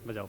बजाओ।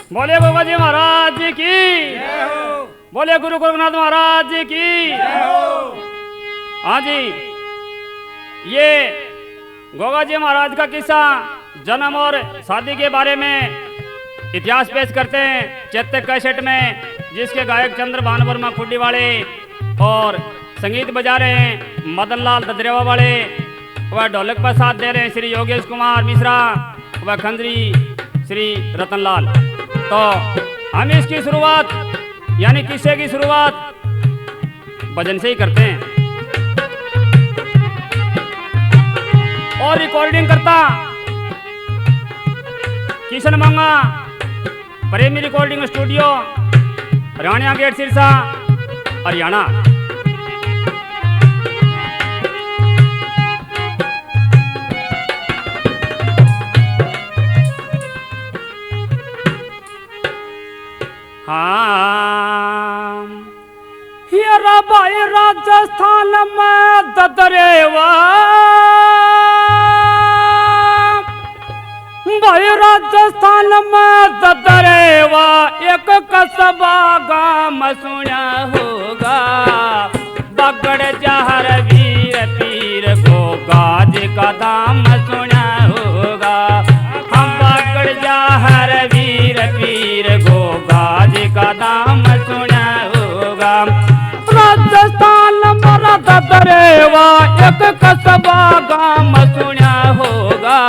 बोले बाबा जी महाराज जी की, बोले गुरु गोरखनाथ महाराज जी की। हाँ जी, ये गोगा जी महाराज का किस्सा जन्म और शादी के बारे में इतिहास पेश करते हैं चैत्य कैसेट में, जिसके गायक चंद्रभान वर्मा खुड्डी वाले और संगीत बजा रहे हैं मदन लाल ददरेवा वाले, वह ढोलक पर साथ दे रहे हैं श्री योगेश कुमार मिश्रा, वह खंजरी श्री रतनलाल। तो हम इसकी शुरुआत यानी किस्से की शुरुआत भजन से ही करते हैं और रिकॉर्डिंग करता किशन मंगा प्रेमी रिकॉर्डिंग स्टूडियो, रानिया गेट, सिरसा, हरियाणा। हाँ हीरा भाई राजस्थान में ददरेवा, भाई राजस्थान में ददरेवा, एक कस्बा गांव सुना होगा, बगड़ जहर वीर पीर को गाज का दाम सुना होगा। हम बगड़ जहर वीर पीर को गाज का दाम सुना होगा। राजस्थान मरा ददरेवा, एक कस्बा गांव सुना होगा,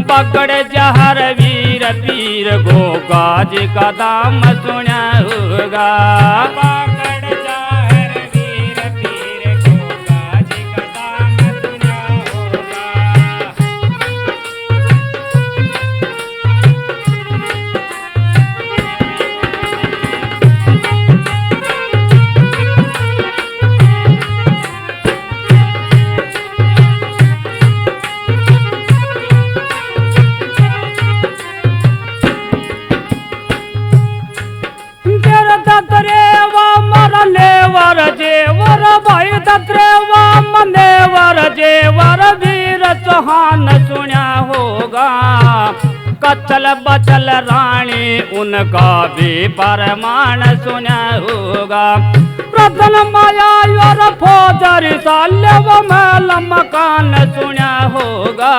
बगड़ जहर वीर पीर को गाज का दाम सुना होगा। बगड़ जहर वीर पीर को गाज का दाम सुना होगा। ददरेवा मरा लेवर जेवर, भाई ददरेवा मनेवर जेवर, वीर चौहान सुना होगा, कचल बचल रानी उनका भी परमान सुना होगा। रतन माया और फौजर साल्यव महल मकान सुना होगा,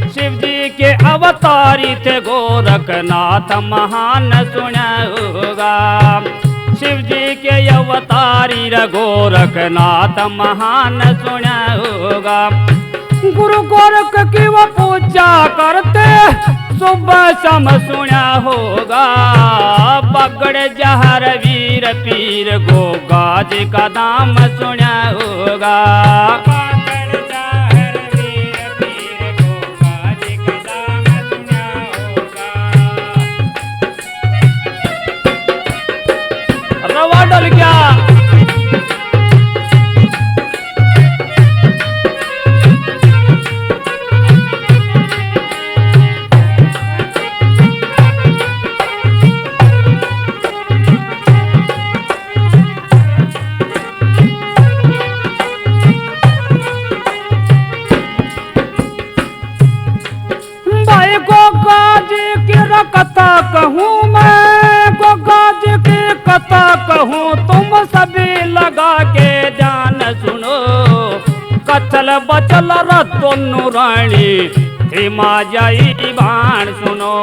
शिव जी के अवतारी थे गोरखनाथ महान सुना होगा। शिव जी के अवतारी गोरखनाथ महान सुना होगा। गुरु गोरख की वो पूजा करते सुबह शाम सुना होगा, बगड़ जहर वीर पीर को गाज का दाम सुना होगा। रवा डल गया भाई गोगा जी की कथा कहूँ मैं, गोगा जी की कथा कहूँ तुम सभी लगा के जान सुनो। कचल बचल रतनु रानी हिमा जाई बाण सुनो।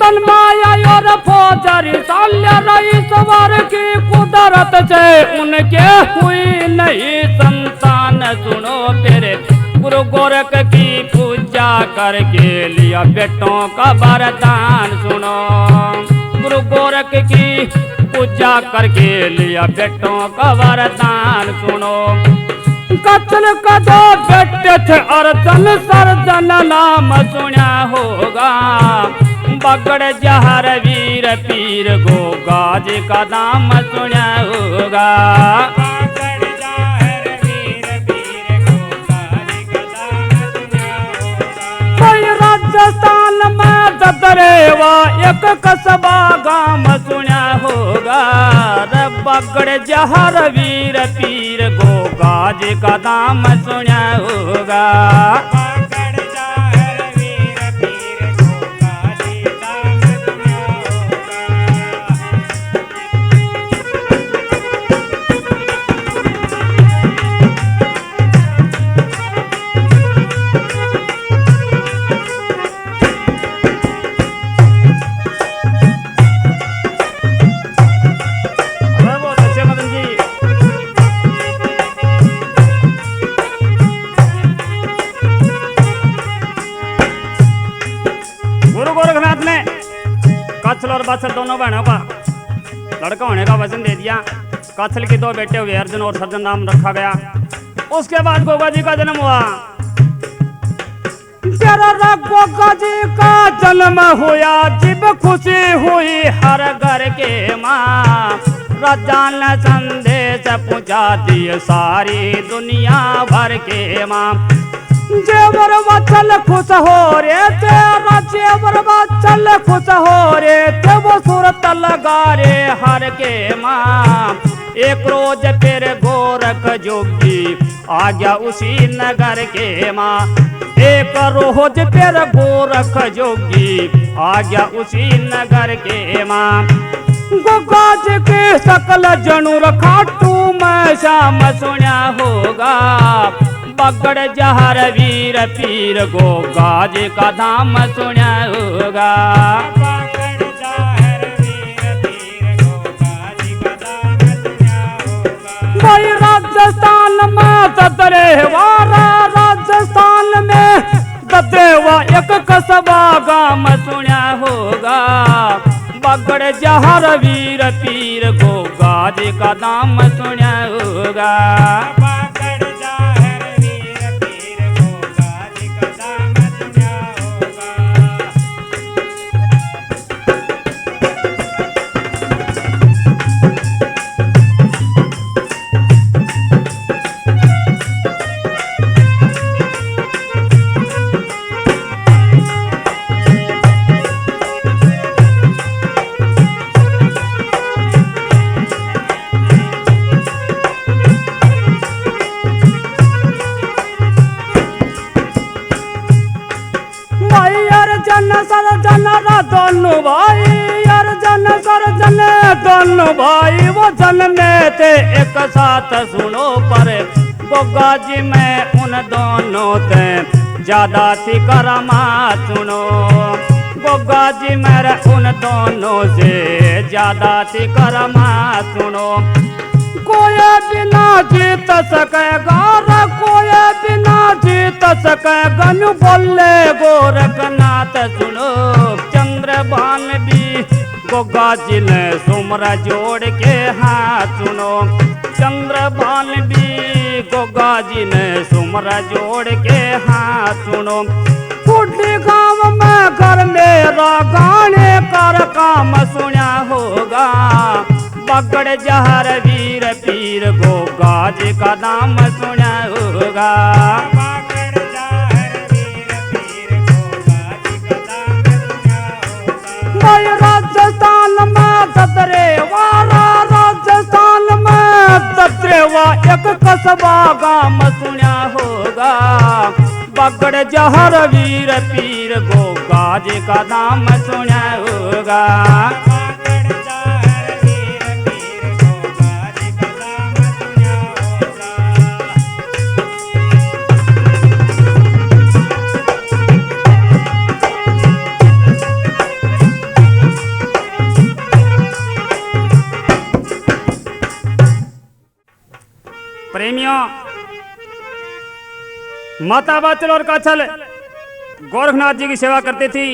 दन माया और फौजर साल्य रही सवार की कुदरत से उनके हुई नहीं संतान सुनो। तेरे गुरु गोरख की पूजा करके लिया बेटों का वरदान सुनो। गुरु गोरख की पूजा करके लिया बेटों का वरदान सुनो। कत्ल का दो बेटे थे अर्जन सर्जन नाम सुना होगा। बगड़ जहर वीर पीर गोगा जी का नाम सुना होगा। राजस्थान में ददरेवा एक कस्बा गांव सुना होगा। बगड़ जहर वीर पीर गोगा जी का नाम सुना होगा। कच्छल और बत्सल दोनों बहनों का लड़का होने का वचन दे दिया। कच्छल के दो बेटे हुए अर्जुन और सर्जन नाम रखा गया। उसके बाद गोगा जी का जन्म हुआ। गोगा जी का जन्म हुआ जब खुशी हुई हर घर के माँ। राजा ने संदेश पहुंचा दिए सारी दुनिया भर के माँ। जेवर वचल खुश हो रे तेरा जेवर वचल खुश हो रे ते वो सूरत लगा रे हर के माँ। एक रोज फिर गोरख जोगी आ गया उसी नगर के माँ। एक रोज फिर गोरख जोगी आ गया उसी नगर के माँ। गोगा जी के सकल जनुर खाटू में शाम सुना होगा। बगड़ जहर वीर पीर गोगा जी का धाम सुना होगा। भाई राजस्थान में ददरेवारा राजस्थान में ददरेवा एक कस्बा गांव सुना होगा। बगड़ जहर वीर पीर गोगा जी का धाम सुना होगा। दोनों भाई अर्जन सर्जन दोनों भाई वो जन्मे थे एक साथ सुनो पर गोगा जी में उन दोनों थे ज्यादा थी करामात सुनो। गोगा जी मेरे उन दोनों से ज्यादा थी करामात सुनो। कोई बिना जीत सकेगा कोई बिना जीत सकेगा नु बोले गोरखनाथ सुनो। चंद्रभान भी गोगा जी ने सुमरा जोड़ के हाथ सुनो। चंद्रभान भी गोगा जी ने सुमरा जोड़ के हाथ सुनो। कुटी गांव में घर मेरा गाने कर काम सुना होगा। बगड़ जहर वीर पीर गोगा जी का नाम सुना होगा। राजस्थान में ददरेवारा राजस्थान में ददरेवा एक कस्बा गांव सुना होगा। बगड़ जहर वीर पीर गोगा जी का नाम सुना होगा। प्रेमियों, माता बाचल और काछल गोरखनाथ जी की सेवा करती थी।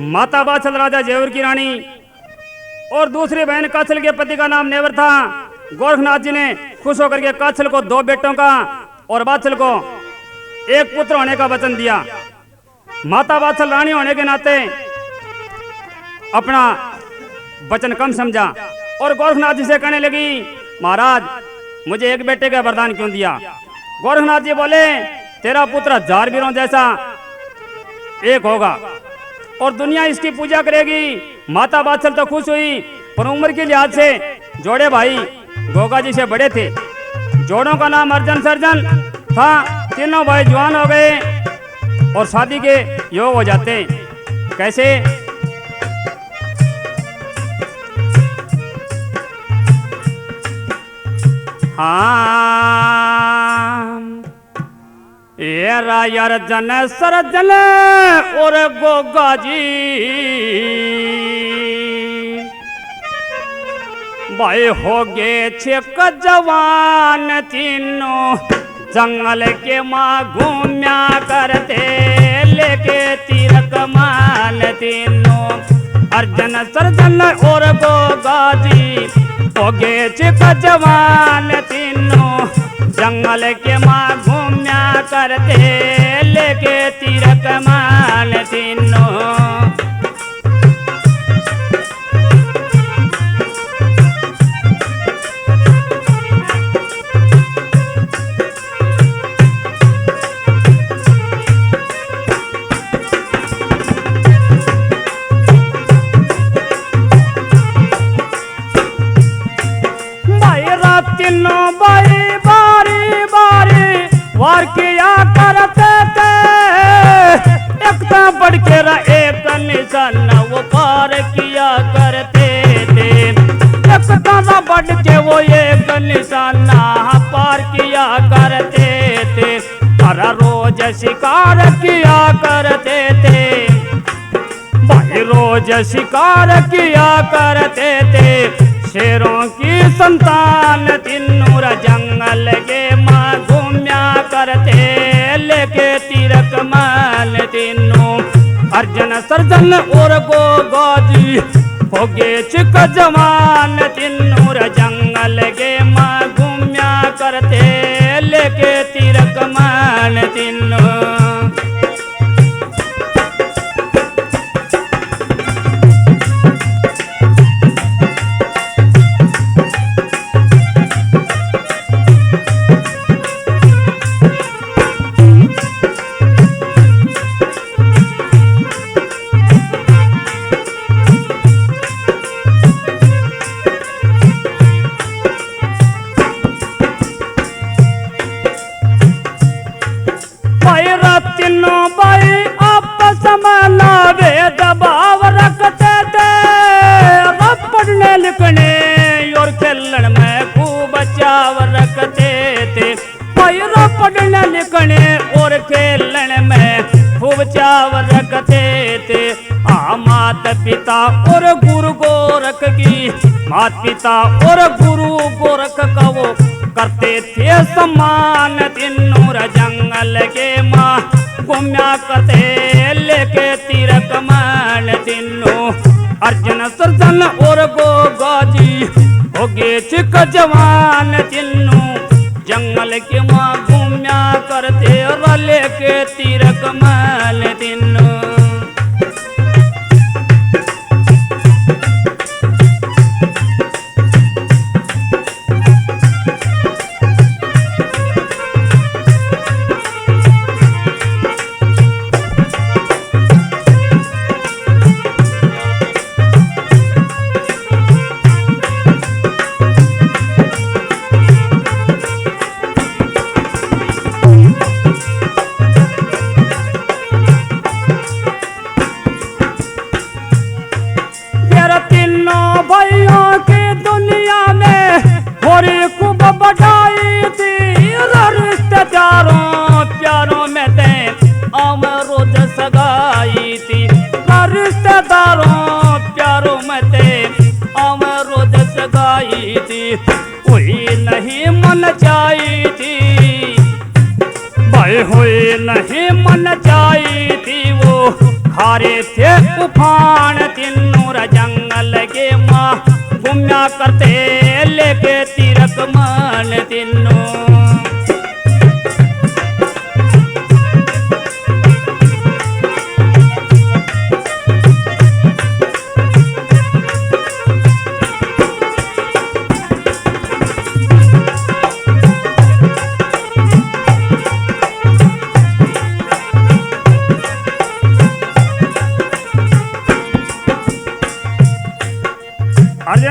माता बाचल राजा जेवर की रानी और दूसरी बहन काछल के पति का नाम नेवर था। गोरखनाथ जी ने खुश होकर के काछल को 2 बेटों का और बाछल को एक पुत्र होने का वचन दिया। माता बाछल रानी होने के नाते अपना वचन कम समझा और गोरखनाथ जी से कहने लगी, महाराज मुझे एक बेटे का वरदान क्यों दिया? गोरखनाथ जी बोले, तेरा पुत्र 1000 वीरों जैसा एक होगा और दुनिया इसकी पूजा करेगी। माता बाछल तो खुश हुई, पर उम्र के लिहाज से जोड़े भाई गोगा जी से बड़े थे। जोड़ों का नाम अर्जन सर्जन था। तीनों भाई जवान हो गए और शादी के योग हो जाते। कैसे? हाँ, ये रायर जन सरजन और गोगा जी भाई हो गए छेक जवान। तीनों जंगल के माँ घूम्या करते लेके तीर कमान। तीनों अर्जन सर्जन और गोगा जी हो गए छेक जवान। तीनों जंगल के माँ घूम्या करते लेके तीर कमान। तीनों वार किया करते थे। एक तो बढ़ के एक निशान वो पार किया करते थे। एक तो बढ़ के वो एक निशाना पार किया करते थे। हर रोज शिकार किया करते थे भाई, रोज शिकार किया करते थे। शेरों की संतान तीनों जंगल के माँ घूम्या करते लेके तीर कमान। तीनों अर्जन सर्जन और गोगा जी हो गए छिक जवान। तीनों जंगल के माँ घूम्या करते लेके तीर कमान। तीनों दबाव रखते थे। पढ़ने लिखने और खेलने में खूब चाव रखते थे। पैरा पढ़ने लिखने और खेलने में खूब चाव रखते थे। माता पिता और गुरु गोरख की, माता पिता और गुरु गोरख का वो करते थे सम्मान। तीनों जंगल के माँ घूम्या करते लेके तीर कमान। तीनों अर्जन सर्जन और गोगा जी हो गए छिक जवान। तीनों जंगल के माँ घूम्या करते और लेके तीर कमान। तीनों हुए नहीं मन जाई थी। वो खारे थे उफान। तीनों जंगल के माँ घूम्या करते लेके तीर कमान। तीनों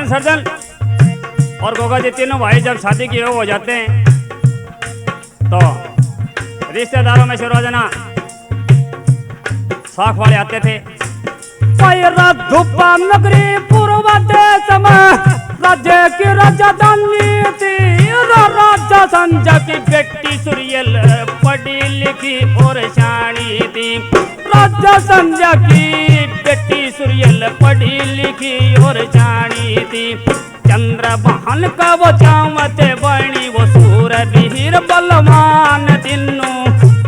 राजन सर्जन और गोगा जी तीनों भाई जब शादी की हो जाते हैं तो रिश्तेदारों में से रोजाना साख वाले आते थे। धुपा नगरी पूर्व देश में राज्य की राजधानी थी। राजा संजय की बेटी सुरियल पढ़ी लिखी और शानी थी। राजा संजय की बेटी सुरियल पढ़ी लिखी और शानी थी। चंद्र बहन का वो चावते बनी वो सूरवीर बलवान दिनों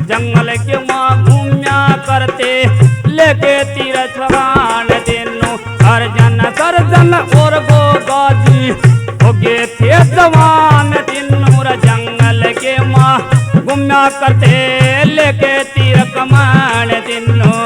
जंगल के माँ घूमिया करते लेके तीरछवान दिनों अर्जन सर्जन और गोगाजी हो गए थे जवान दिनों जंगल के माँ घूमिया करते लेके तीर कमान दिनों।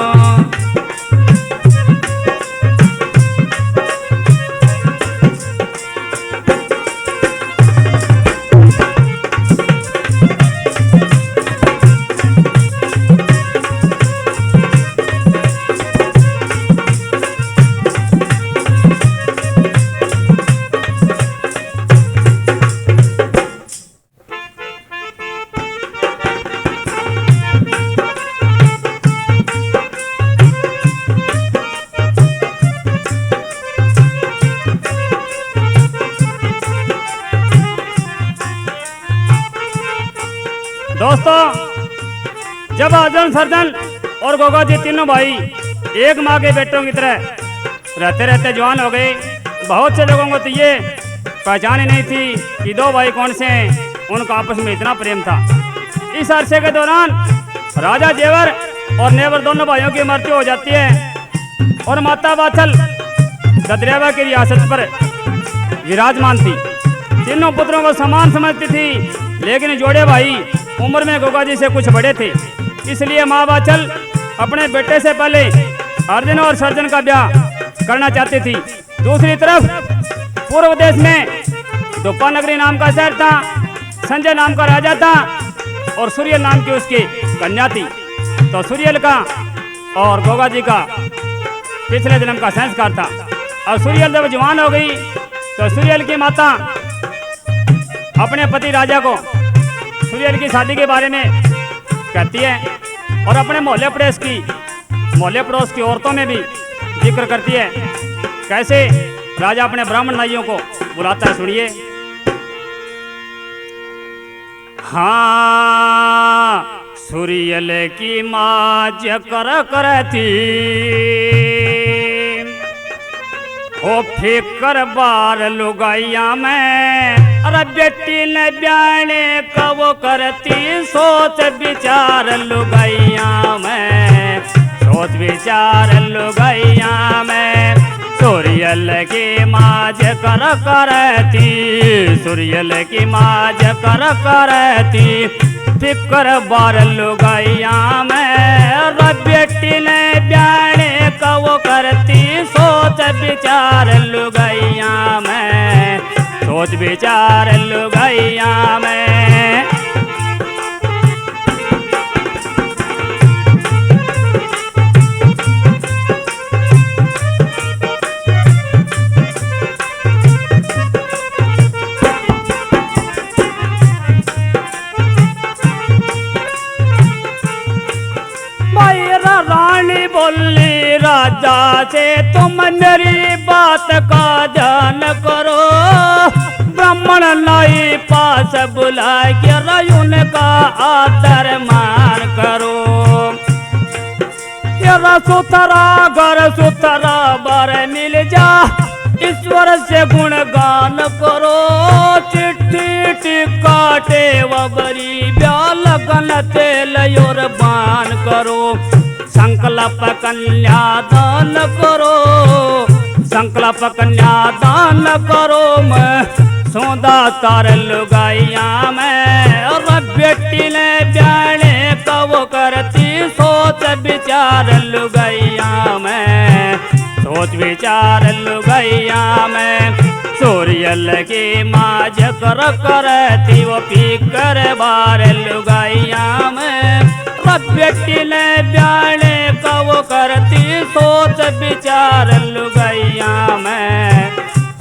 दोस्तों जब अर्जन सर्जन और गोगा जी तीनों भाई एक माँ के बेटों की तरह रहते रहते जवान हो गए। बहुत से लोगों को तो ये पहचान ही नहीं थी कि दो भाई कौन से हैं, उनका आपस में इतना प्रेम था। इस अरसे के दौरान राजा जेवर और नेवर दोनों भाइयों की मृत्यु हो जाती है और माता वात्सल ददरेवा की रियासत पर विराजमान थी। तीनों पुत्रों को समान समझती थी, लेकिन जोड़े भाई उम्र में गोगा जी से कुछ बड़े थे, इसलिए माँ वात्सल अपने बेटे से पहले अर्जुन और सर्जन का ब्याह करना चाहती थी। दूसरी तरफ पूर्व देश में दुप्पा नगरी नाम का शहर था। संजय नाम का राजा था और सूर्य नाम की उसकी कन्या थी। तो सूर्यल का और गोगा जी का पिछले जन्म का संस्कार था। और सूर्यल जब जवान हो गई तो सूर्यल की माता अपने पति राजा को सूर्यल की शादी के बारे में कहती है और अपने मोहल्ले पड़ोस की औरतों में भी जिक्र करती है। कैसे राजा अपने ब्राह्मण नाइयों को बुलाता है, सुनिए। हाँ सूर्यल की माँ जकर करती ओ फिकर बार लुगाइया में। अरे बेटी ने ब्याने कब करती सोच विचार लुगाइया में। सोच विचार लुगाइया में सूर्यल की माज कर करती। सूर्यल की माज कर करती फिकर बार लुगाइया में। बेटी ने ब्याने कब करती सोच विचार लुगाइया में। सोच विचार लुगाइया में। रानी बोली राजा से तुम मेरी बात का ध्यान करो। ब्राह्मण लाई पास बुला के रायुन का आदर मान करो। तेरा सुथरा घर सुथरा बर मिल जा ईश्वर से गुणगान करो। चिट्ठी टिकाटे वबरी ब्याल लगन तेल और बान करो। संकल्प कन्यादान करो। संकल्प कन्यादान करो मैं सौदा तार लुगाइया में। और बेटी ने ब्याने कब करती सोच विचार लुगाइया में। सोच विचार लुगाइया में सूर्यल की माज कर करती वो फिकर बार लुगाइया में। बेटी ने ब्याने कब करती सोच विचार लुगाइया में।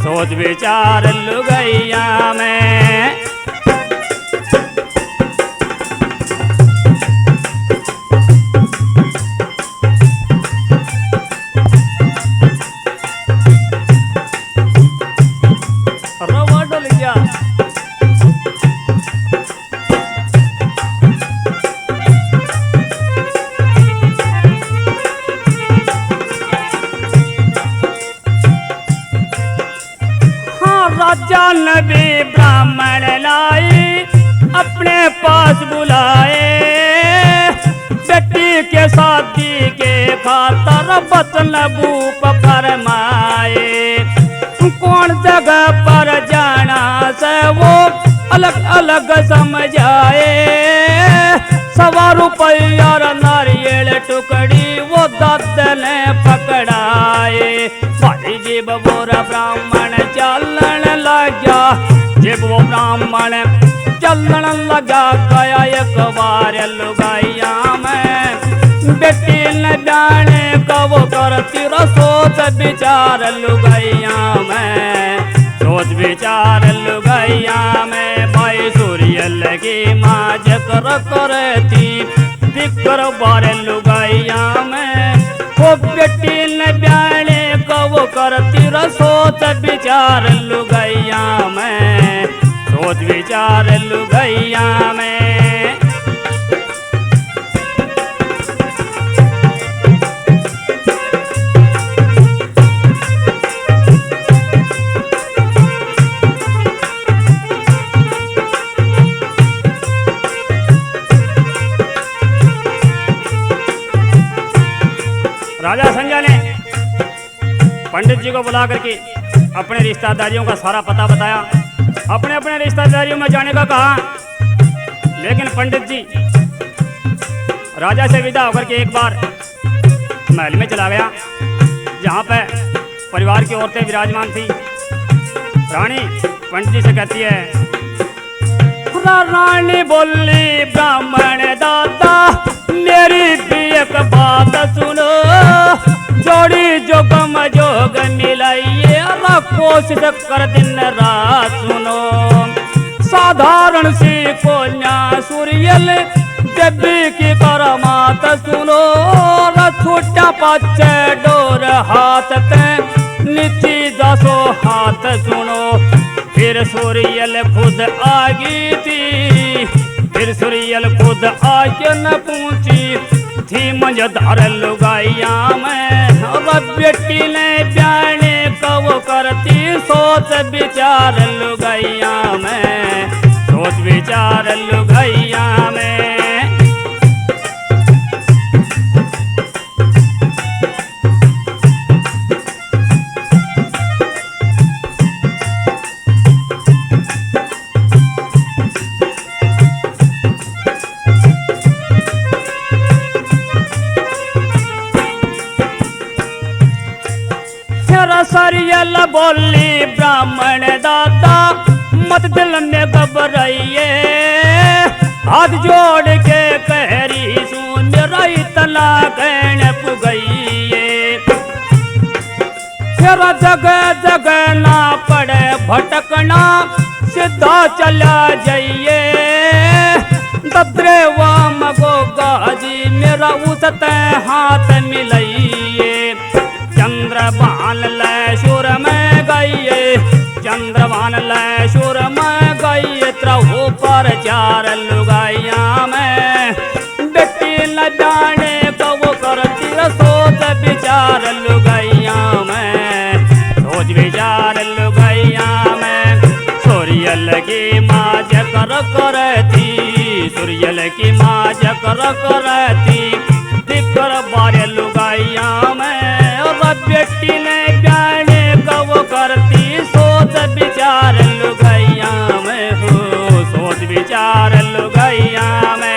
सोच विचार लुगैया में। रवा डल गया। राजा नबी ब्राह्मण लाई अपने पास बुलाए, बेटी के शादी के खातर बचन बूप फरमाए। कौन जगह पर जाना से वो अलग अलग समझाए, 100 रुपया नारियल टुकड़ी वो दत्त ने पकड़ाए। भाई जीव बोरा ब्राह्मण चलन लगा, जब वो ब्राह्मण चलन लगा गया एक बार लुगाइया में। बेटी न जाने कब करती सोच विचार लुगाइया में, सोच विचार लुगाइया में। भाई सूर्य लगी माँ जकर करती दिक्कर बार लुगाइया में। वो बेटी न जाने कब करती सोच विचार लुगाइया में, सोच विचार लुगाइया में। राजा संजय ने पंडित जी को बुला करके अपने रिश्तेदारियों का सारा पता बताया, अपने अपने रिश्तेदारियों में जाने का कहा। लेकिन पंडित जी राजा से विदा होकर के एक बार महल में चला गया, जहाँ पे परिवार की औरतें विराजमान थी। रानी पंडित जी से कहती है, रानी बोली ब्राह्मण दादा मेरी भी एक बात सुनो, जोड़ी जो गम जोग मिलाइए कोशिश कर दिन रात सुनो। साधारण सी कोन्या सूर्यल देवी की करमात सुनो, छूटा पाचे डोर हाथ ते नीति 10 हाथ सुनो। फिर सूर्यल खुद आगी थी, फिर सूर्यल खुद आके न पूछी थी मंझधार लुगाइया में। बेटी ने जाने कब करती सोच विचार लुगाइया में, सोच विचार लुगाइया में। सरियल बोली ब्राह्मण दादा मत दिल में घबराइए, हाथ जोड़ के कहरी सुन मेरा इतना कहने पुगइए। फिर जगह जगह ना पड़े भटकना सीधा चला जाइए, दद्रे वाम गो गाजी मेरा उठते हाथ मिलाइए। चंद्रभान ले शुर में गई, चंद्रभान ले शुर में गई त्रहु पर 4 लुगाइया में। बेटी न जाने कब करती सोच विचार लुगाइया में, सोच विचार लुगाइया में। सूर्यल की माँ जकर करती, सूर्यल की माँ जकर करती दिक्कर बार लुगाइया में। बेटी ने जाने कब करती सोच विचार लुगाइया में, हो सोच विचार लुगाइया में।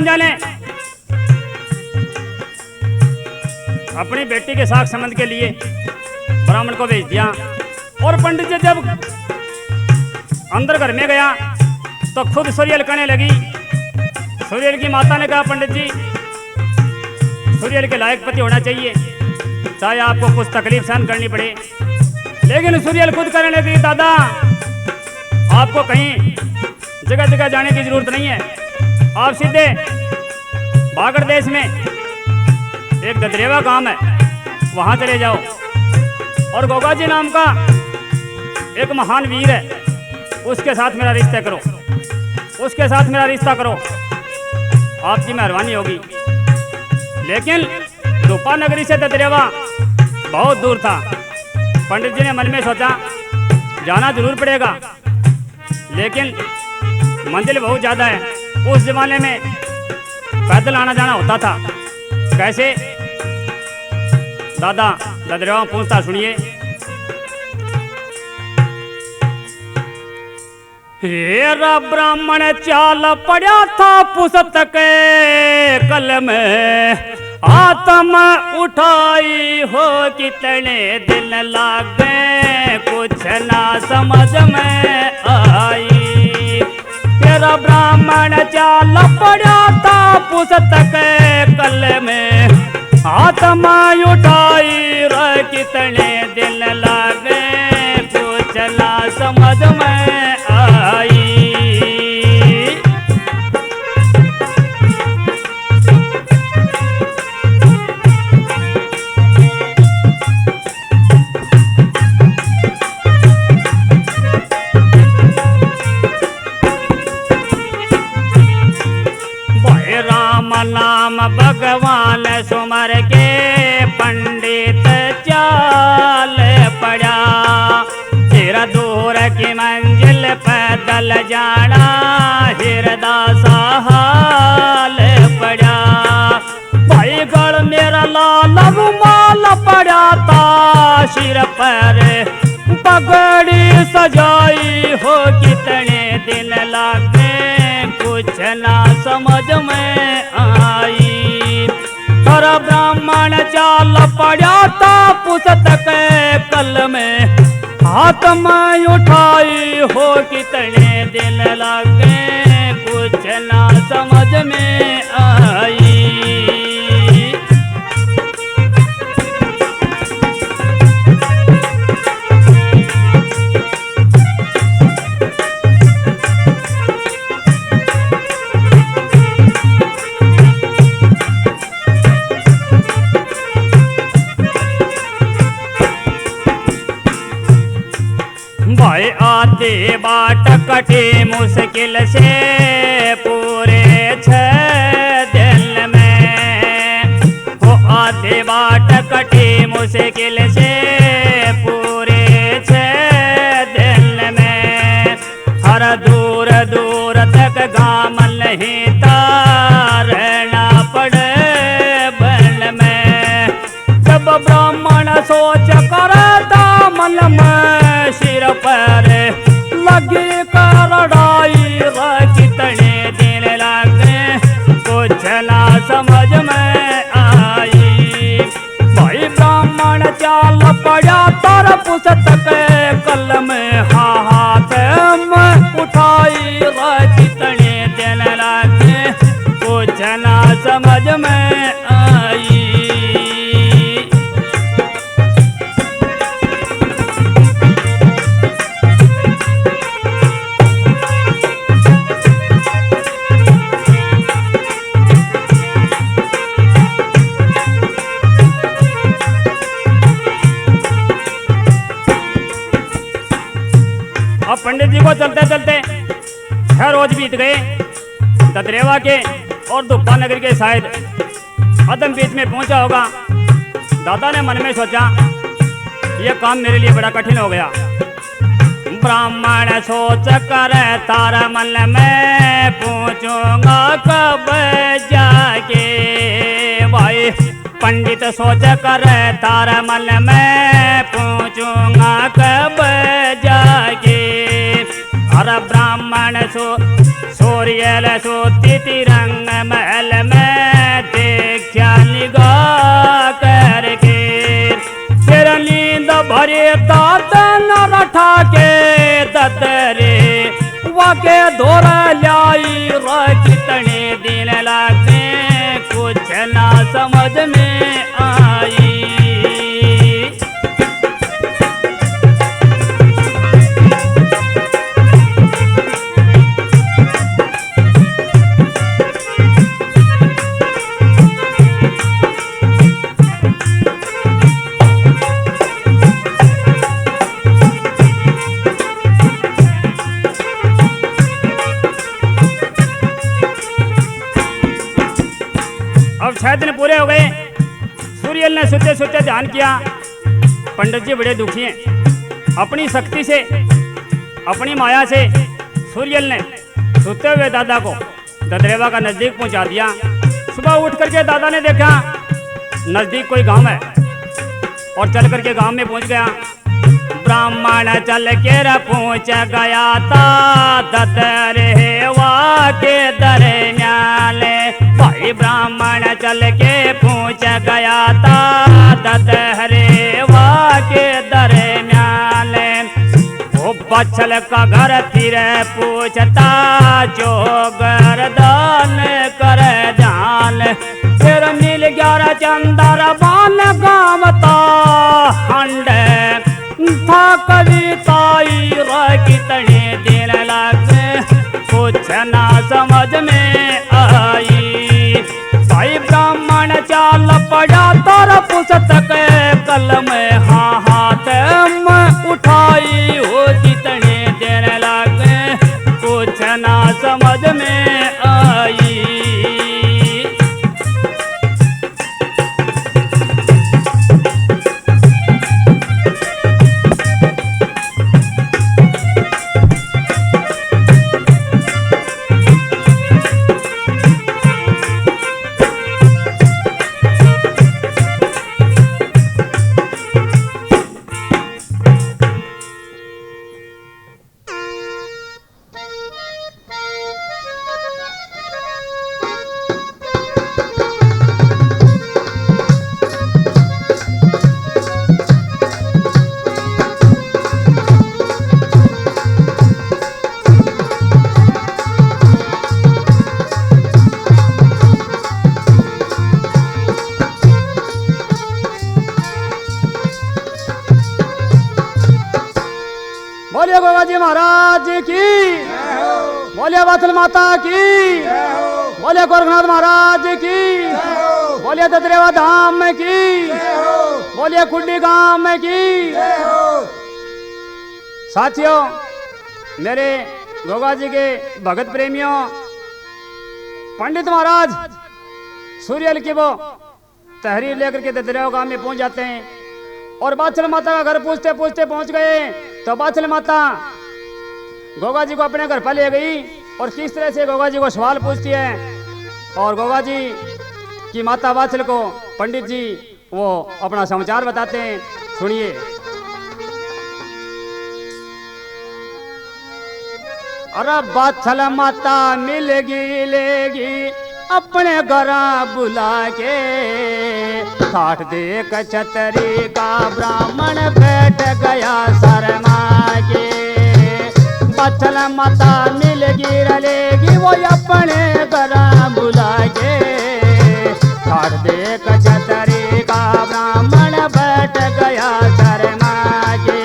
बन जाने अपनी बेटी के साथ संबंध के लिए ब्राह्मण को भेज दिया। और पंडित जी जब अंदर घर में गया तो खुद सूर्यल कहने लगी। सूर्यल की माता ने कहा, पंडित जी सूर्यल के लायक पति होना चाहिए, चाहे आपको कुछ तकलीफ सहन करनी पड़े। लेकिन सूर्यल खुद कहने लगी, दादा आपको कहीं जगह जगह जाने की जरूरत नहीं है, आप सीधे बागड़ देश में एक ददरेवा गांव है वहां चले जाओ, और गोगा जी नाम का एक महान वीर है, उसके साथ मेरा रिश्ता करो, उसके साथ मेरा रिश्ता करो, आपकी मेहरबानी होगी। लेकिन रूपा नगरी से ददरेवा बहुत दूर था। पंडित जी ने मन में सोचा जाना जरूर पड़ेगा, लेकिन मंजिल बहुत ज़्यादा है। उस जमाने में पैदल आना जाना होता था। कैसे? दादा ददरेवा पूछता, सुनिए। हेरा ब्राह्मण चाल पड़ा था पुस्तक कल में, आत्म उठाई हो कितने दिन लागे कुछ ना समझ में आई। तेरा ब्राह्मण चाल पड़ा था पुस्तक कल में, आत्म उठाई रे कितने दिन लागे कुछ ना समझ में आई। नाम भगवान सुमर के पंडित चाल पड़ा, तेरा दूर की मंजिल पैदल जाना हृदय सा हाल पड़ा। भाई गढ़ मेरा लाल रुमाल पड़ा था सिर पर, पगड़ी सजाई हो कितने दिन लागे कुछ ना समझ में आई। और ब्राह्मण चाल पड़ा था पुस्तक कल में, हाथ में उठाई हो कितने दिन लागे कुछ ना समझ में आई। भाई आते बाट कटे मुश्किल से पूरे 6 दिन में, वो आते बाट कटे मुश्किल से पूरे 6 दिन में। हर दूर दूर तक गाम नहीं तारना पड़े बन में। जब ब्राह्मण सोच करता मन में सिर पर लगी करड़ाई कितने दिन लगे कुछ ना समझ में आई। भाई ब्राह्मण चाल पड़ा तर पुस्तक कल में, हाथ में उठाई कितने दिन लगे कुछ ना समझ में आई। अब पंडित जी को चलते चलते 6 रोज बीत गए। ददरेवा के और दुप्पा नगर के शायद अदम बीच में पहुंचा होगा। दादा ने मन में सोचा यह काम मेरे लिए बड़ा कठिन हो गया। ब्राह्मण सोच कर तारा मन में पूछूंगा कब जाके। भाई पंडित सोच कर तारा मन में पूछूंगा कब जाके। हर ब्राह्मण सूर्य सोती तिरंग में अरे दाद न रठा के ददरे वाके धोर लाई कितने दिन लगते कुछ ना समझ में आई। अब 6 दिन पूरे हो गए। सूर्यल ने सोते सोते ध्यान किया, पंडित जी बड़े दुखी हैं। अपनी शक्ति से, अपनी माया से सूर्यल ने सोते हुए दादा को ददरेवा का नजदीक पहुंचा दिया। सुबह उठ करके दादा ने देखा नजदीक कोई गांव है और चल करके गांव में पहुंच गया। ब्राह्मण चल के पहुंच गया था ददरेवा के दरम्यान। भाई ब्राह्मण चल के पहुंच गया था ददरेवा के दरम्यान। वो बछल का घर फिर पूछता जो गर्दन कर जान। फिर मिल 11 चंदर बान गामता हंड था कविताई कितने दिन लगे कुछ ना समझ में आई। भाई ब्राह्मण चाल पड़ा तारा पुस्तक कलम हाथ में उठाई हो कितने दिन लगे कुछ ना समझ में आई। बोलिए गोगा जी महाराज की, बोलिए वात्सल माता की, बोलिए गोरखनाथ महाराज की, बोलिए ददरेवा धाम की, बोलिए कुंडी गांव की। साथियों, मेरे गोगा जी के भगत प्रेमियों, पंडित महाराज सूर्यल की वो तहरीर लेकर के ददरेवा गांव में पहुंच जाते हैं और वात्सल माता का घर पूछते पूछते पहुंच गए। तो वात्सल माता गोगा जी को अपने घर पर ले गई और किस तरह से गोगा जी को सवाल पूछती है और गोगा जी की माता वात्सल को पंडित जी वो अपना समाचार बताते हैं। सुनिए। अरे वात्सल माता मिलेगी लेगी अपने घर बुला के, ठाठ देख छतरी का ब्राह्मण बैठ गया शर्मा के। वात्सल माता मिलेगी रलेगी वो अपने घर बुला के, ठाठ देख छतरी का ब्राह्मण बैठ गया शर्मा के।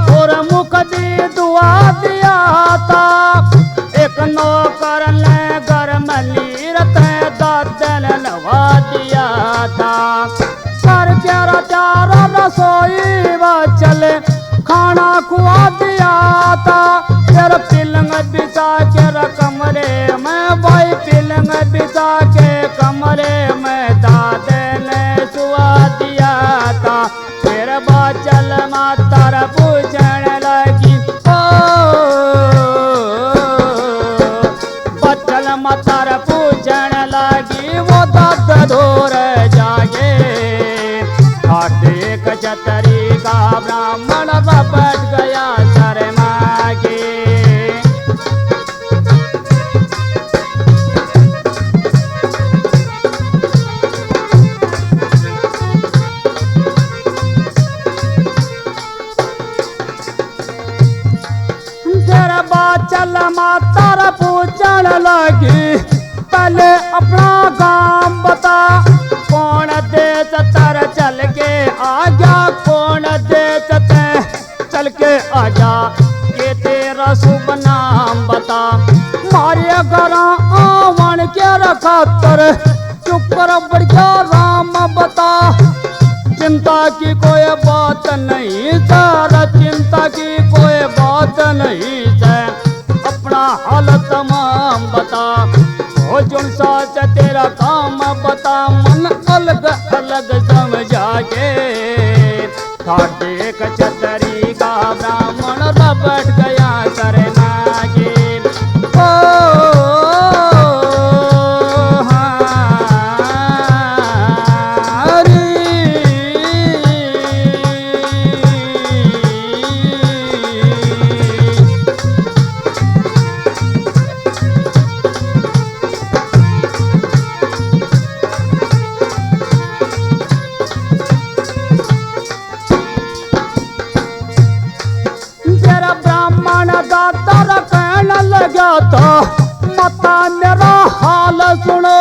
और मुख दी दुआ दिया था, एक नौकर ने घर में लीरत दादल नवा दिया था। कर चारा चारा रसोई व चले खाना खुआ दिया था। फिर पिलंग बिछा के कमरे में, भाई पिलंग बिछा के कमरे में दादे ने सुआ दिया था। फिर वात्सल माता पूछने लगी, ओ मातर पूछण लगी पहले अपना गांव बता, कौन देश तर चल के आ गया, कौन देश ते चल के आ जा, ये तेरा शुभ नाम बता। मारे घर आवन के रखातर चुप कर बढ़िया राम बता, चिंता की कोई बात नहीं सर, चिंता की कोई बात नहीं सर, अपना हाल तमाम बता, हो जुन साच तेरा काम बता, मन अलग अलग समझा के, खाटे कचतरी का ब्राह्मण रबट गया शरणा के। मता मेरा हाल सुनो,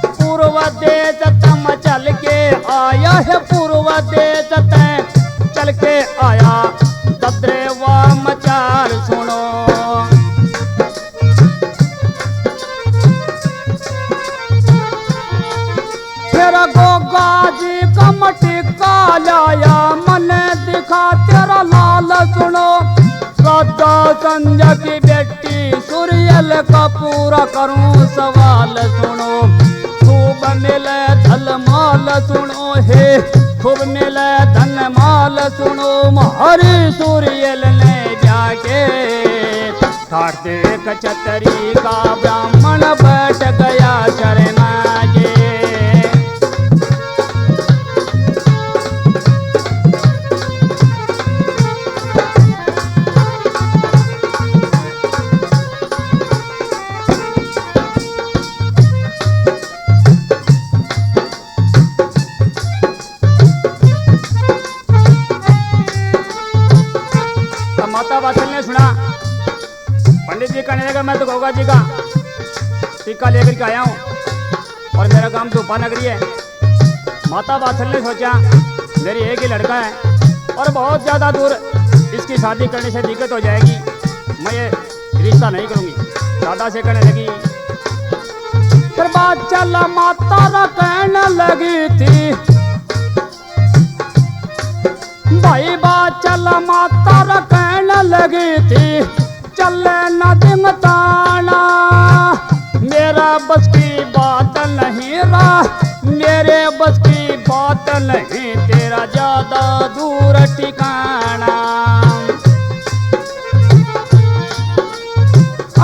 पूर्व देश तम चल के आया है, पूर्व देश तम चल के आया, दद्रेवा मचार सुनो। तेरा गोगा जी का मटिका लाया, मन दिखा तेरा लाल सुनो, राधा संध्या की बेटी सूर्यल का पूरा करूं सवाल सुनो, खूब मिले धन माल सुनो हे, खूब मिले धन माल सुनो, हरि सूर्यल ने जाके, खाटे कचतरी का ब्राह्मण बैठ गया शरणा के। माता वात्सल ने सुना, पंडित जी कहने लगा मैं तो गोगा जी का टीका लेकर के आया हूँ और मेरा काम धूपा नगरी है। माता वात्सल ने सोचा मेरी एक ही लड़का है और बहुत ज़्यादा दूर इसकी शादी करने से दिक्कत हो जाएगी, मैं ये रिश्ता नहीं करूँगी। दादा से कहने लगी, फिर बात चला माता कहने लगी थी, भाई बात चला माता कहने लगी थी, चले न दिमताना, मेरा बस की बात नहीं रहा, मेरे बस की बात नहीं, तेरा ज्यादा दूर ठिकाना।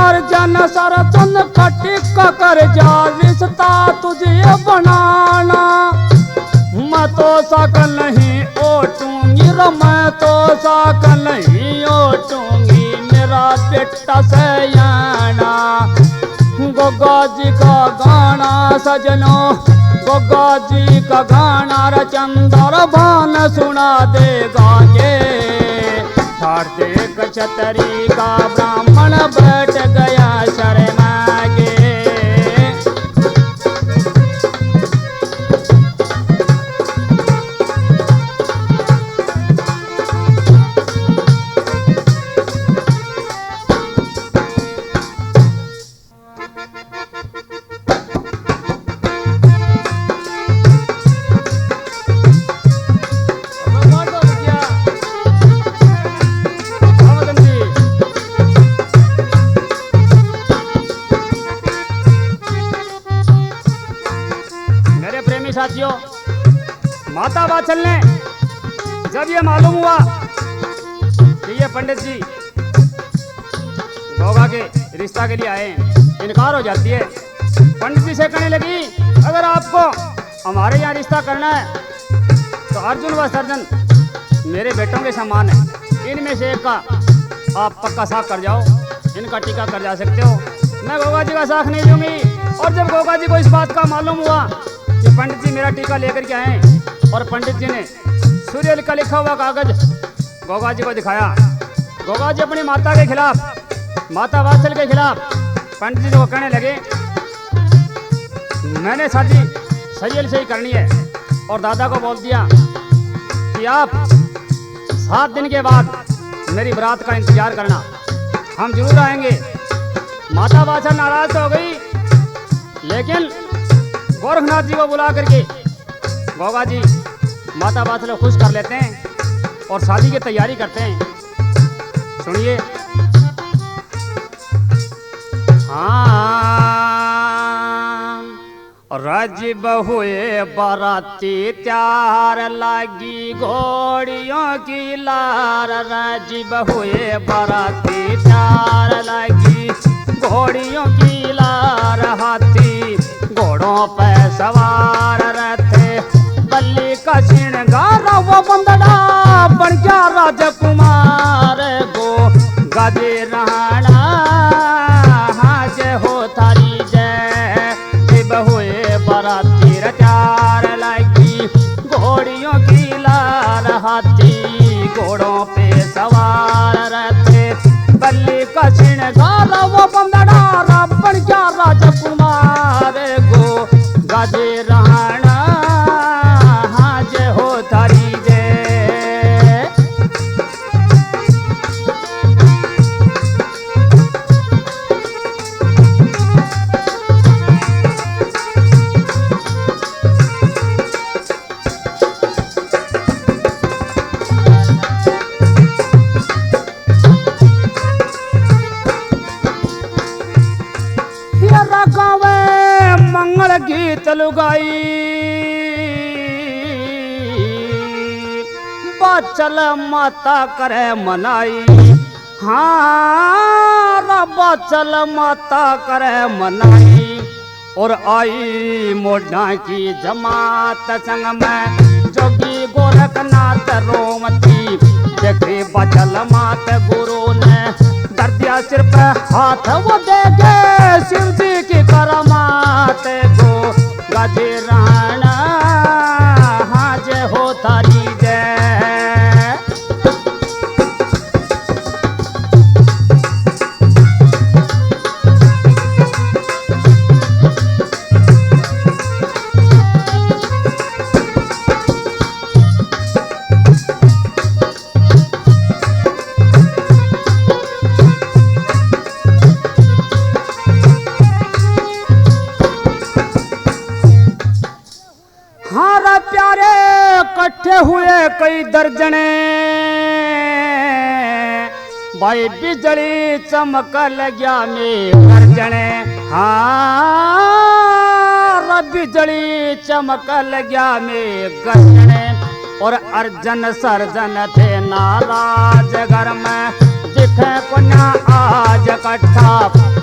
अर्जन सर तुम खटिक कर जा, रिश्ता तुझे बनाना, मैं तो सकल नहीं ओटूंगी रो, मैं तो सकल नहीं ओटूंगी, मेरा बेटा सयाना। गोगा जी का गाना सजनो, गोगा जी का गाना रचंदर भान सुना देगा ये, ठाड़ते कचतरी का ब्राह्मण बैठ गया शरणा के। साथियों, माता वात्सल ने जब ये मालूम हुआ कि ये पंडित जी गोगा के रिश्ता के लिए आए हैं, इनकार हो जाती है। पंडित जी से कहने लगी, अगर आपको हमारे यहाँ रिश्ता करना है तो अर्जुन व सर्जन मेरे बेटों के समान है, इनमें से एक का आप पक्का साख कर जाओ, इनका टीका कर जा सकते हो, मैं गोगा जी का साख नहीं दूंगी। और जब गोगा जी को इस बात का मालूम हुआ कि पंडित जी मेरा टीका लेकर के आए और पंडित जी ने सूर्य का लिखा हुआ कागज गोगा जी को दिखाया, गोगा जी अपनी माता के खिलाफ माता वात्सल के खिलाफ पंडित जी को कहने लगे, मैंने शादी सही से ही करनी है। और दादा को बोल दिया कि आप 7 दिन के बाद मेरी बारात का इंतजार करना, हम जरूर आएंगे। माता वात्सल नाराज तो हो गई, लेकिन गोरखनाथ जी को बुला करके गोगा जी माता वात्सल को खुश कर लेते हैं और शादी की तैयारी करते हैं। सुनिए। राजीव हुए बाराती त्यार लागी घोड़ियों की लार, राजीव हुए बाराती त्यार लागी घोड़ियों की लार, हाथी घोड़ों पे सवार रहते, बल्ली का श्रृंगार वो बंदड़ा बन गया राजकुमार गो गाजे राणा। हाँ जय हो थारी जय, शिव हुए बाराती चार लगी घोड़ियों की लार, हाथी घोड़ों पे सवार रहते, बल्ली का श्रृंगार वो बंदड़ा बन गया राजकुमार गो गाजे राणा। हाँ जय हो थारी जय। मंगल गीत लुगाई बाचल माता करे मनाई, हाँ बाचल माता करे मनाई, और आई मोढ़ा की जमात संग में जोगी गोरखनाथ रोमती, देखी बाचल मात गुरु ने कर दिया सिर पे हाथ वो देखे शिव जी की करामात को गाजे राणा। हाँ जय हो थारी जय। प्यारे इकट्ठे हुए कई दर्जने, भाई बिजली चमक लग्या में गर्जने, हाँ बिजली चमक लग्या में गर्जने, और अर्जन सर्जन थे नाराज घर में, दिखे कन्या आज इकट्ठा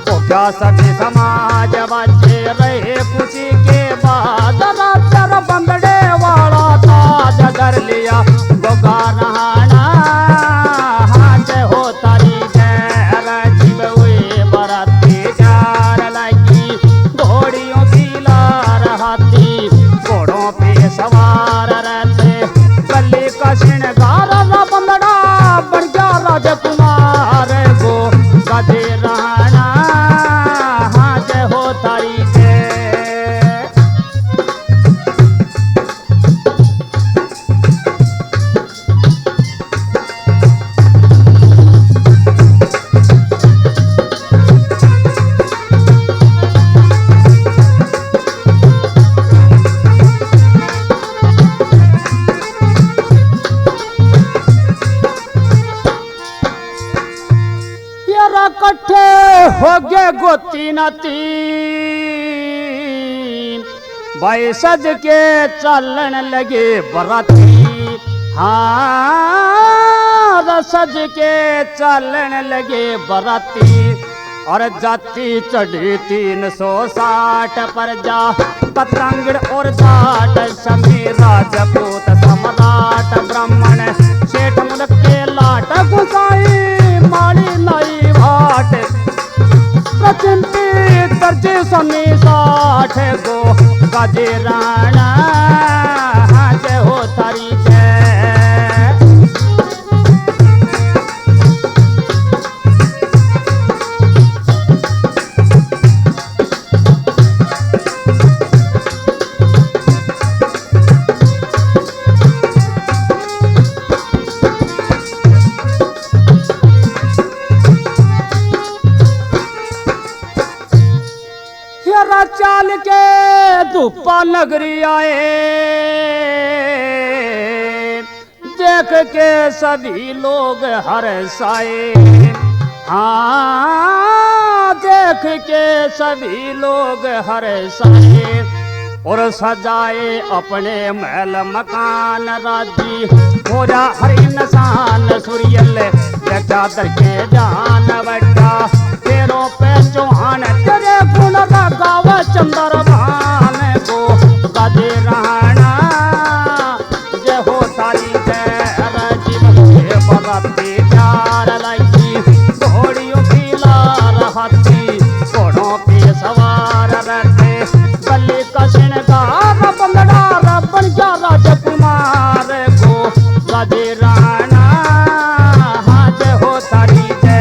तो क्या सभी समाज बचे रहे खुशी के बाद, रातर बंदड़े वाला ताज कर लिया गोगा नहाना। हाँ जय हो तारी जय, राजीव हुए बाराती चार लगी घोड़ियों की लार, हाथी घोड़ों पे सवार रहते, गली का श्रृंगार बंदड़ा बन गया राजकुमार गो गाजे राणा। हाँ जय हो तारी जय। इकट्ठे हो गए गोती नाती, भाई सज के चलन लगे बराती, हाँ सज के चलन लगे बराती, और जाति चढ़ी 360 पर जा पतंगड़ और जाट, समी राजपूत सम्राट ब्राह्मण सेठ मुल्क के लाट, गुसाई माड़ी नई भाट, प्रचिंती दर्जी समी 60 गो गाजे राणा। हाँ जय हो तारी जय। और चाल के धूपा नगरी आए, देख के सभी लोग हर्षाए। हाँ, देख के सभी लोग हर्षाए और सजाए अपने महल मकान। राजी हो जा हर इंसान सूर्यल चादर के जान बट्टा, तेरों पे चौहान तेरे गुण गाव चंद्र भान को गाजे रहना। जय हो तारी जय राजीव बराती प्यार लाई, घोड़ियों की लार हाथी घोड़ों पे सवार रहते, गले का श्रृंगार बंदड़ा बन गया राजकुमार को गाजे रहना। हाँ जय हो तारी जय।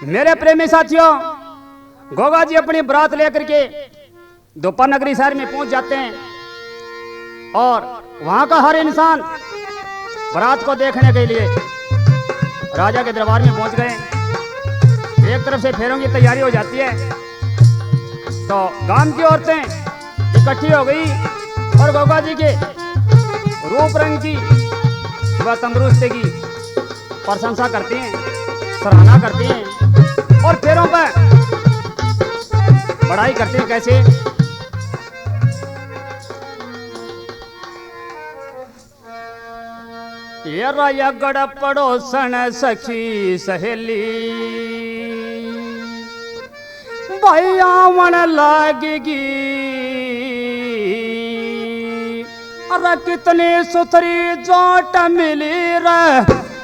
मेरे प्रेमी साथियों, गोगा जी अपनी बरात लेकर के दोपहर नगरी शहर में पहुंच जाते हैं और वहां का हर इंसान बरात को देखने के लिए राजा के दरबार में पहुंच गए। एक तरफ से फेरों की तैयारी हो जाती है तो गांव की औरतें इकट्ठी हो गई और गोगा जी के रूप रंग की व तंदुरुस्ती की प्रशंसा करती हैं, सराहना करती हैं और फेरों पर बढ़ाई करते हैं। कैसे? ये राया गड़ पड़ोसन सखी सहेली, भाई आवन लागेगी। अरे कितनी सुथरी जोट मिली रे,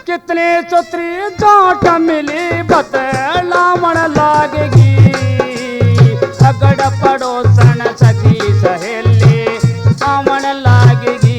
कितनी सुथरी जोट मिली, बतलावन लागेगी। अगड़ पड़ोसन सखी सहेली आवन लागेगी।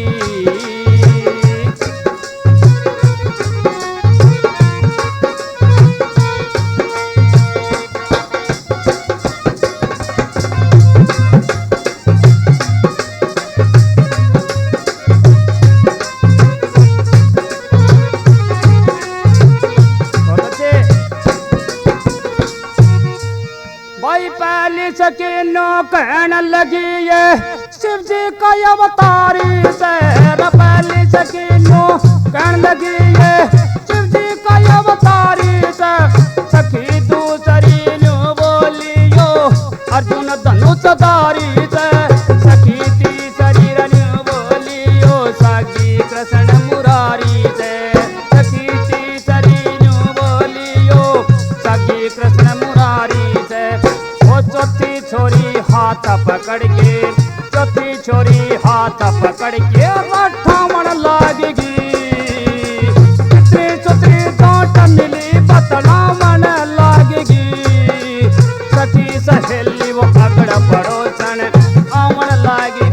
सकीनो कहने लगी ये शिव जी का अवतारी से, पहली सकीनो कहने लगी ये शिव जी का अवतारी से। सखी दूसरी न्यू बोलियो अर्जुन धनुषधारी से, सखी तीसरी न्यू बोलियो सागी कृष्ण मुरारी से, सखी तीसरी न्यू बोलियो सागी कृष्ण मुरारी से। चौथी छोरी हाथ पकड़ के, चौथी छोरी हाथ पकड़ के राठावन लागेगी। कितनी सुथरी जोट मिली, बतलावन लागेगी। सखी सहेली वो अगड़ पड़ोसन आवन लागेगी।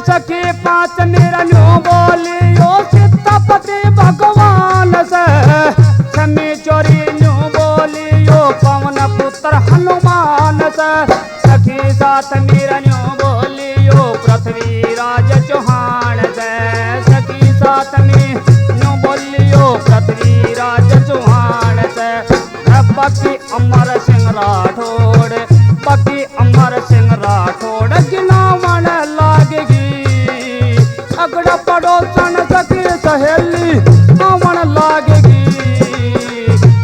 सखी पांच मेरा न्यू बोलियो सीतापति भगवान से, छमी चोरी न्यू बोलियो पवन पुत्र हनुमान से। सखी साथ मेरा न्यू बोलियो पृथ्वी राज चौहान से, सखी साथ में न्यू बोलियो पृथ्वी राज चौहान से। बाकी अमर सिंह राठौड़, बाकी अमर सिंह राठौड़ गिनावन लागेगी। अगड़ा पड़ोसन सखी सहेली आवन लागेगी।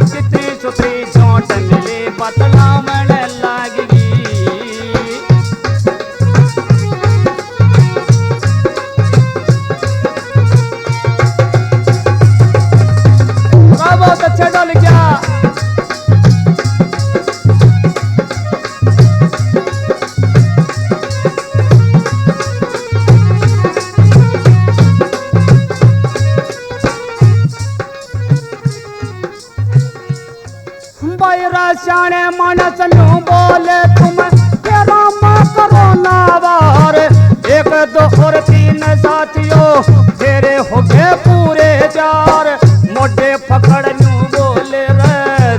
कितनी सुथरी जोट मिली, बतलावन लागेगी। बहुत अच्छा डल गया। सियाने मानस न्यू बोले तुम के राम करो नावार। एक दो और तीन साथियों तेरे हो गए पूरे चार। मोटे पकड़ न्यू बोले रे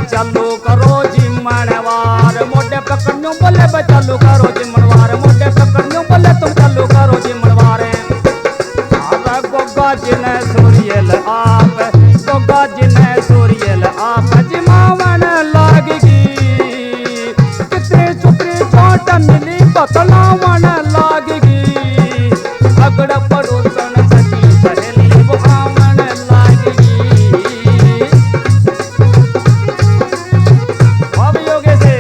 चालू करो जिम्मनवार। मोटे पकड़ न्यू बोले बे चालू करो जिम्मनवार। मोटे पकड़ न्यू बोले तुम चालू करो जिम्मनवार। गोगा जिने सूर्यल आप, गोगा जिने सूर्यल आप जिमावन लागगी। कितनी चुपड़ी चोट मिली बतलावन लागगी। अगड़ पड़ोसन सखी सहेली वो आवन लागगी। अब योगे से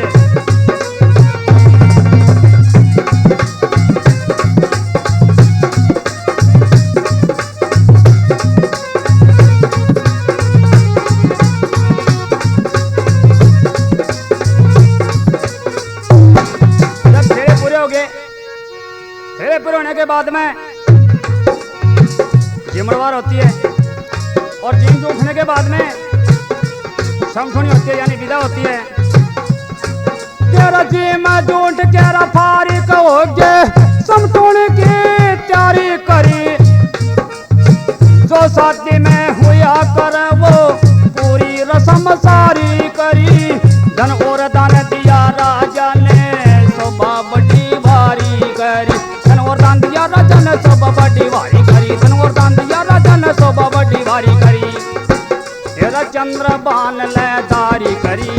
फेरे पूरे होने के बाद में जिम्मनवार होती है और जिम उठने के बाद में समठुनी होती है यानी विदा होती है। तेरा जिम जूठ तेरा फारिक हो गए समठुनी की तैयारी करी। जो शादी में हुआ कर वो पूरी रस्म सारी करी। धन और दान दिया राजा ने शोभा बड़ी भारी करी। धन और दान दिया राजा ने शोभा बड़ी भारी करी। धन और दान दिया राजा ने शोभा बड़ी भारी करी। तेरा चंद्र बान ले तारी करी।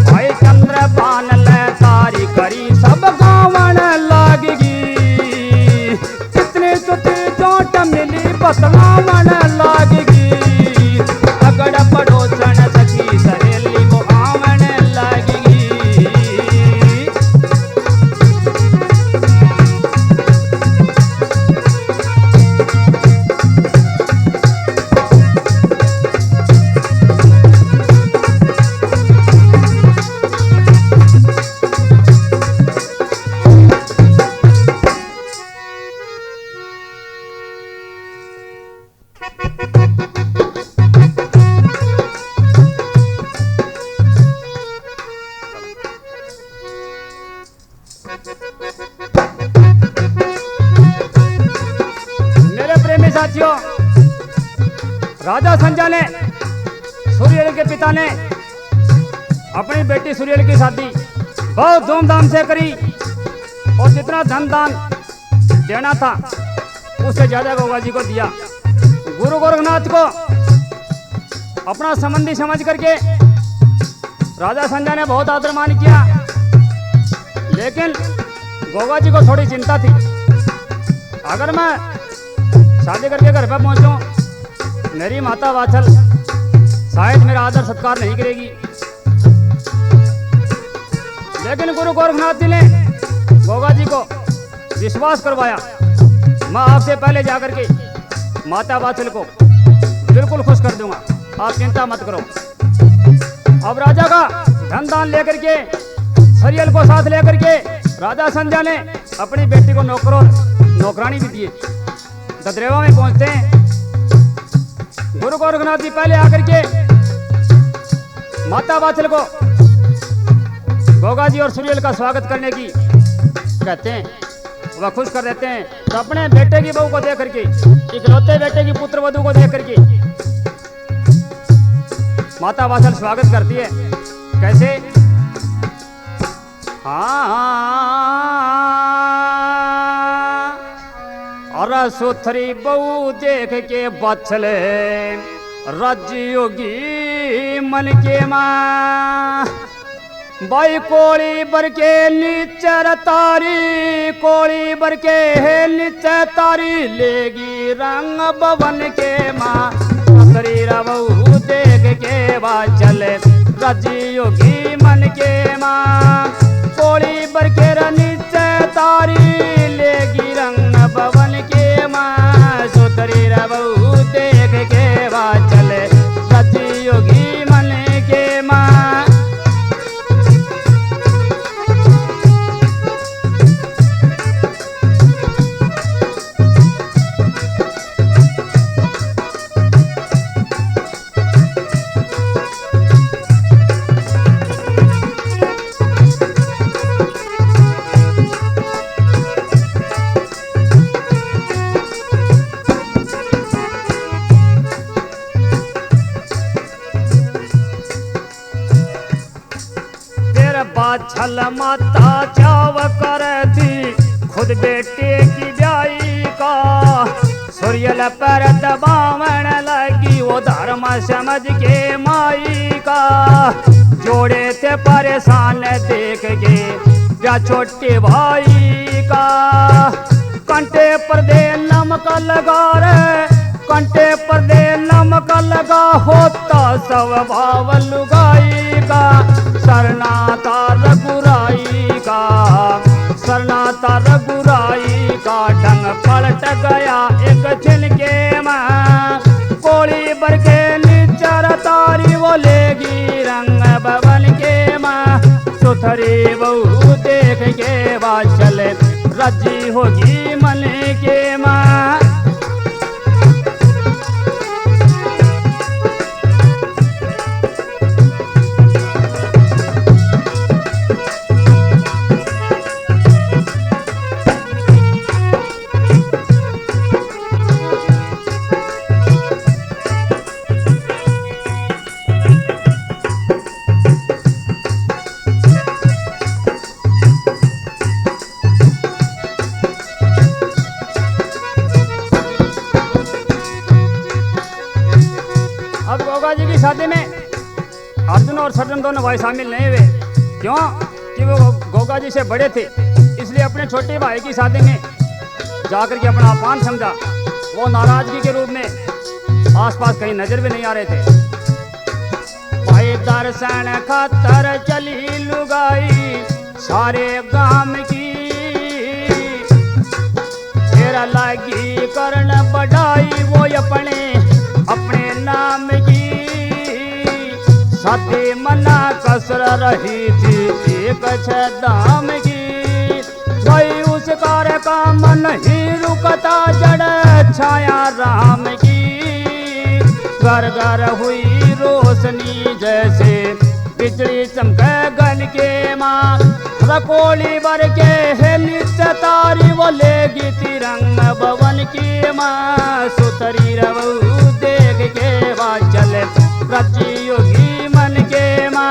भाई चंद्र बान ले तारी करी सब गावन लागगी। कितनी चुती चोट मिली बतलावन लागगी। अगड़ पड़ोसन सखी सहेली वो आवन लागगी। साथियों, राजा संजय ने सूर्यल के पिता ने अपनी बेटी सूर्यल की शादी बहुत धूमधाम से करी और जितना धन दान देना था उससे ज्यादा गोगा जी को दिया। गुरु गोरखनाथ को अपना संबंधी समझ करके राजा संजय ने बहुत आदर मान किया। लेकिन गोगा जी को थोड़ी चिंता थी, अगर मैं शादी करके घर पर पहुंचूं मेरी माता वात्सल शायद मेरा आदर सत्कार नहीं करेगी। लेकिन गुरु गोरखनाथ जी ने गोगा जी को विश्वास करवाया, मैं आपसे पहले जाकर के माता वात्सल को बिल्कुल खुश कर दूंगा, आप चिंता मत करो। अब राजा का धन दान लेकर के सूर्यल को साथ लेकर के राजा संजय ने अपनी बेटी को नौकरानी भी दिए। ददरेवा में पहुंचते हैं, गुरु गोरखनाथ जी पहले आकर के माता वात्सल को गोगा जी और सूर्यल का स्वागत करने की कहते हैं, वह खुश कर देते हैं। तो अपने बेटे की बहू को देख करके, इकलौते बेटे की पुत्र वधू को देख करके माता वात्सल स्वागत करती है। कैसे? और सुथरी बहू देख के बछले रजियोगी मन के माँ। बाई कोड़ी बर के नीचे तारी, कोड़ी बर के नीचे तारी लेगी रंग भवन के माँ। सुथरी बहू देख के बछले रजियोगी मन के माँ। कोड़ी बर के नीचे तारी लेगी रंग भवन के माँ। सुतरी बहू देख के चले रजियोगी मन के माँ। छल माता चाव कर थी खुद बेटे की ब्याई का। सूर्यल पर दबावन लगी वो धर्म समझ के माई का। जोड़े थे परेशान देख के या छोटे भाई का। कंटे पर दे नमक लगा रे, कंटे पर दे नमक लगा होता स्वभाव लुगाई का। सरनाता रघुराई का, सरनाता रघुराई का ढंग पलट गया एक झिनके में। कोड़ी बर के नीचर तारी वो लेगी रंग भवन के माँ। सुथरी बहू देख के वाचल रजी होगी मन के माँ। अब गोगा जी की शादी में अर्जुन और सर्जन दोनों भाई शामिल नहीं हुए। क्यों कि वो गोगा जी से बड़े थे, इसलिए अपने छोटे भाई की शादी में जाकर के अपना अपमान समझा। वो नाराजगी के रूप में आसपास कहीं नजर भी नहीं आ रहे थे। भाई दर्शन खातर चली लुगाई सारे गांव की। तेरा लागी करण बढ़ाई वो अपने अपने नाम की। सती मना कसर रही थी एक दाम की। कोई उस कार्य का मन ही रुकता जड़ छाया राम की। घर घर हुई रोशनी जैसे बिजली चमके गन के माँ। रकोली बर के है नित्य तारी वो लेगी तिरंग भवन की माँ। सुथरी रवू देख के वाचल रची योगी मन के माँ।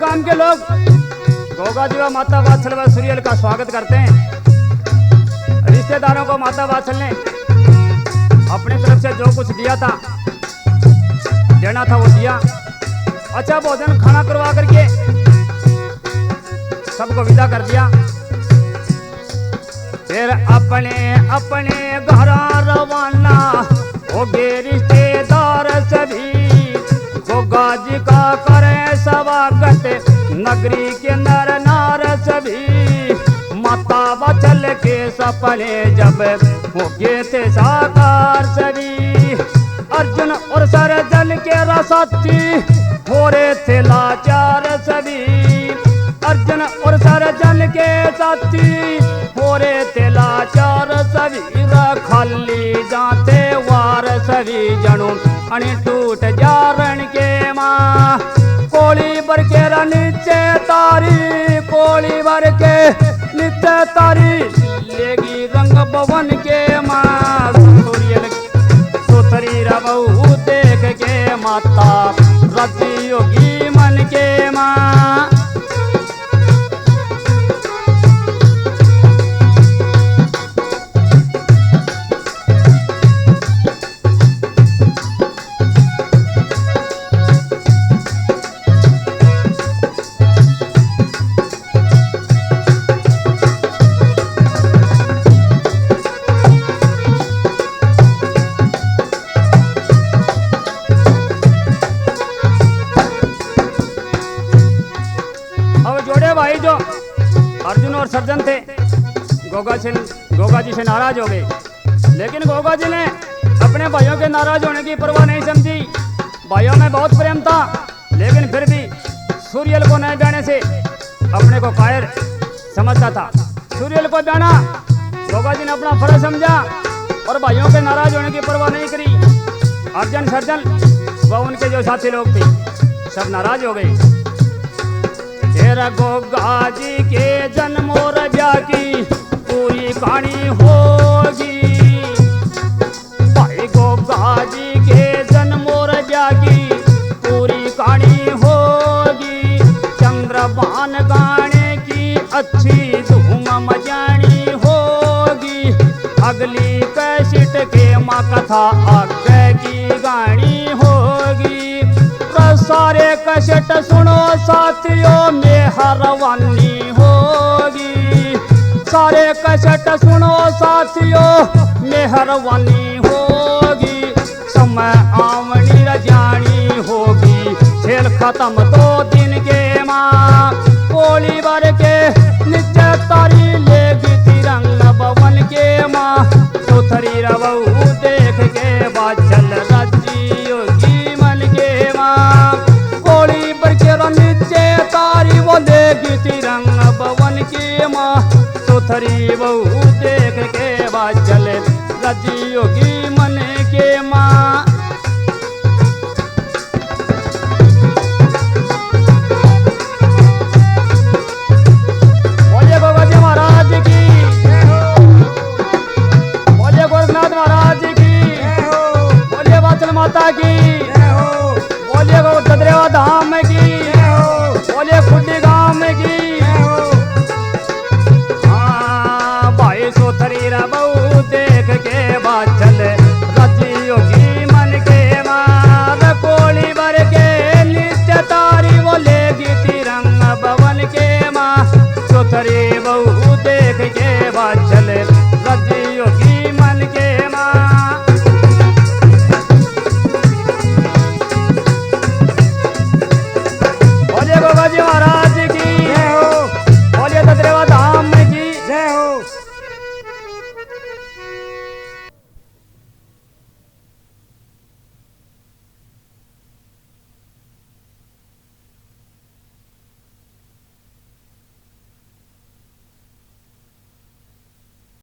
गांव के लोग गोगा जी व माता वात्सल व सूर्यल का स्वागत करते हैं। रिश्तेदारों को माता वात्सल ने अपनी तरफ से जो कुछ दिया था, देना था वो दिया। अच्छा भोजन खाना करवा करके सबको विदा कर दिया। फिर अपने अपने घर रवाना हो गए रिश्तेदार सभी। गोगा जी का करे स्वागत नगरी के नर नार सभी। माता वात्सल के सपने जब हो गए थे साकार सभी। अर्जुन और सर्जन के रसाती हो रहे थे लाचार सभी। अर्जुन और सर्जन के साथी हो रहे थे लाचार सभी। खाली जाते वार सभी जनू अणी टूट जारण के माँ। कोली बर के नीचे तारी, कोली बर के नीचे तारी लेगी रंग भवन के माँ। सुथरी रबहू देख के माता रति योगी मन के माँ। भाई जो अर्जुन और सर्जन थे गोगा जी से नाराज हो गए। लेकिन गोगा जी ने अपने भाइयों के नाराज होने की परवाह नहीं समझी। भाइयों में बहुत प्रेम था, लेकिन फिर भी सूर्यल को न जाने से अपने को कायर समझता था। सूर्यल को जाना गोगा जी ने अपना फर्ज समझा और भाइयों के नाराज होने की परवाह नहीं करी। अर्जन सर्जन व उनके जो साथी लोग थे सब नाराज हो गए। तेरा गोगा जी के जन्म और ब्याह की पूरी कहानी होगी। भाई गोगा जी के जन्म और ब्याह की पूरी कहानी होगी। चंद्रभान गाने की अच्छी धूम मचानी होगी। अगली कैसेट के माँ कथा आगे की गानी होगी। सारे कैसेट सुनो साथियों मेहरबानी होगी। सारे कैसेट सुनो साथियों मेहरबानी होगी। समय आमनी रजानी होगी। खेल खत्म तो दिन के माँ गोली भर के नीचे तारी लेगी तिरंग भवन के माँ। चौथरी रवू देख के बाचल रजी होगी मन के माँ। गोली भर के नीचे तारी वो लेगी तिरंग भवन के माँ। चौथरी बहू देख के बाचल रजी होगी मन के माँ। माता की बोलिए गो गदरेवा धाम की।